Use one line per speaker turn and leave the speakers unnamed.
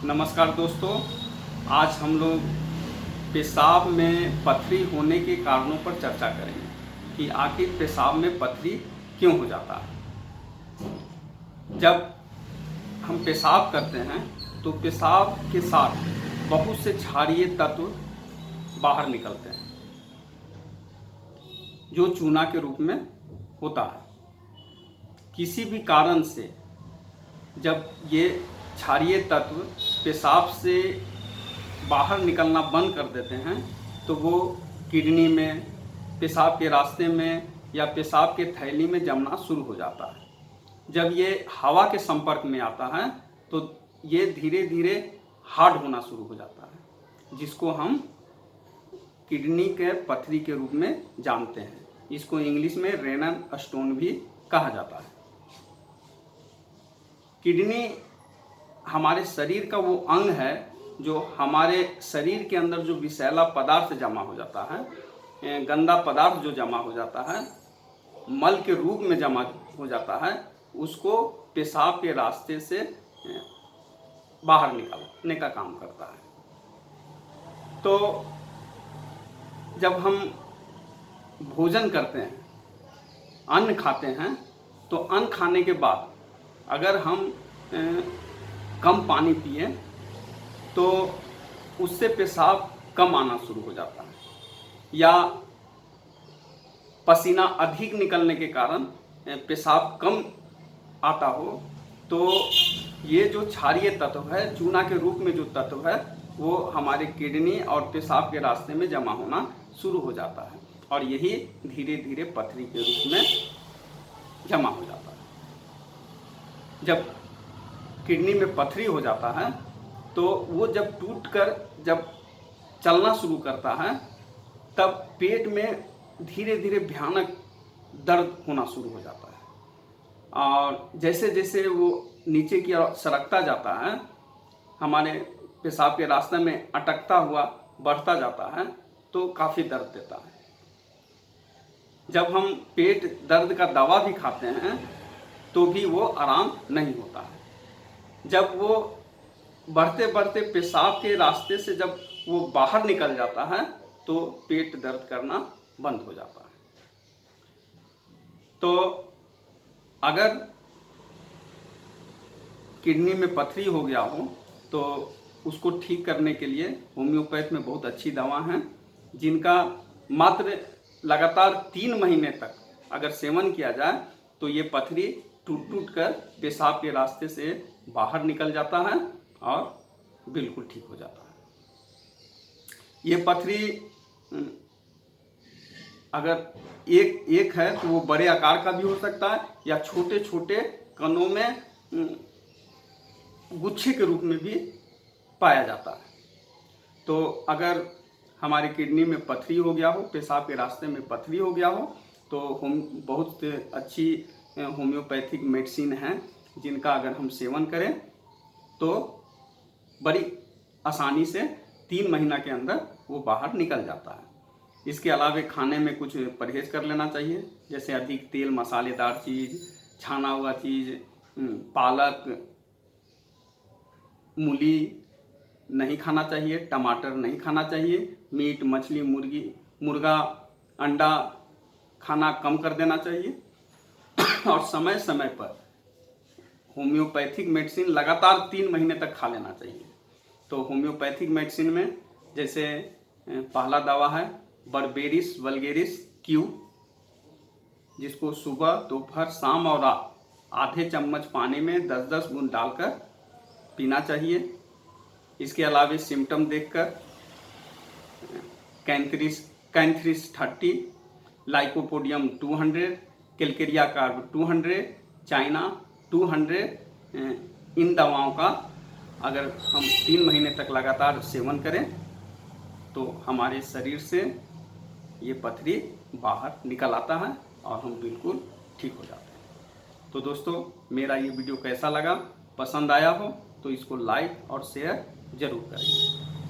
नमस्कार दोस्तों, आज हम लोग पेशाब में पथरी होने के कारणों पर चर्चा करेंगे कि आखिर पेशाब में पथरी क्यों हो जाता है। जब हम पेशाब करते हैं तो पेशाब के साथ बहुत से क्षारीय तत्व बाहर निकलते हैं जो चूना के रूप में होता है। किसी भी कारण से जब ये क्षारीय तत्व पेशाब से बाहर निकलना बंद कर देते हैं तो वो किडनी में, पेशाब के रास्ते में या पेशाब के थैली में जमना शुरू हो जाता है। जब ये हवा के संपर्क में आता है तो ये धीरे धीरे हार्ड होना शुरू हो जाता है, जिसको हम किडनी के पथरी के रूप में जानते हैं। इसको इंग्लिश में रेनल स्टोन भी कहा जाता है। किडनी हमारे शरीर का वो अंग है जो हमारे शरीर के अंदर जो विषैला पदार्थ जमा हो जाता है, गंदा पदार्थ जो जमा हो जाता है, मल के रूप में जमा हो जाता है, उसको पेशाब के रास्ते से बाहर निकालने का काम करता है। तो जब हम भोजन करते हैं, अन्न खाते हैं, तो अन्न खाने के बाद अगर हम कम पानी पिए तो उससे पेशाब कम आना शुरू हो जाता है, या पसीना अधिक निकलने के कारण पेशाब कम आता हो तो ये जो क्षारीय तत्व है, चूना के रूप में जो तत्व है, वो हमारे किडनी और पेशाब के रास्ते में जमा होना शुरू हो जाता है और यही धीरे धीरे पथरी के रूप में जमा हो जाता है। जब किडनी में पथरी हो जाता है तो वो जब टूटकर जब चलना शुरू करता है तब पेट में धीरे धीरे भयानक दर्द होना शुरू हो जाता है और जैसे जैसे वो नीचे की ओर सरकता जाता है, हमारे पेशाब के रास्ते में अटकता हुआ बढ़ता जाता है तो काफ़ी दर्द देता है। जब हम पेट दर्द का दवा भी खाते हैं तो भी वो आराम नहीं होता है। जब वो बढ़ते बढ़ते पेशाब के रास्ते से जब वो बाहर निकल जाता है तो पेट दर्द करना बंद हो जाता है। तो अगर किडनी में पथरी हो गया हो तो उसको ठीक करने के लिए होम्योपैथ में बहुत अच्छी दवा हैं, जिनका मात्र लगातार 3 महीने तक अगर सेवन किया जाए तो ये पथरी टूट टूट कर पेशाब के रास्ते से बाहर निकल जाता है और बिल्कुल ठीक हो जाता है। ये पथरी अगर एक है तो वो बड़े आकार का भी हो सकता है या छोटे छोटे कणों में गुच्छे के रूप में भी पाया जाता है। तो अगर हमारी किडनी में पथरी हो गया हो, पेशाब के रास्ते में पथरी हो गया हो, तो हम बहुत अच्छी होम्योपैथिक मेडिसिन हैं जिनका अगर हम सेवन करें तो बड़ी आसानी से 3 महीना के अंदर वो बाहर निकल जाता है। इसके अलावा खाने में कुछ परहेज कर लेना चाहिए, जैसे अधिक तेल मसालेदार चीज़, छाना हुआ चीज़, पालक, मूली नहीं खाना चाहिए, टमाटर नहीं खाना चाहिए, मीट, मछली, मुर्गा, अंडा खाना कम कर देना चाहिए और समय समय पर होम्योपैथिक मेडिसिन लगातार 3 महीने तक खा लेना चाहिए। तो होम्योपैथिक मेडिसिन में जैसे पहला दवा है बर्बेरिस वल्गेरिस क्यू, जिसको सुबह, दोपहर, शाम और रात आधे चम्मच पानी में 10-10 बूंद डालकर पीना चाहिए। इसके अलावा सिम्टम देखकर कैंथ्रिस 30, लाइकोपोडियम 200, कैलकेरिया कार्ब 200, चाइना 200, इन दवाओं का अगर हम 3 महीने तक लगातार सेवन करें तो हमारे शरीर से ये पथरी बाहर निकल आता है और हम बिल्कुल ठीक हो जाते हैं। तो दोस्तों, मेरा ये वीडियो कैसा लगा, पसंद आया हो तो इसको लाइक और शेयर ज़रूर करें।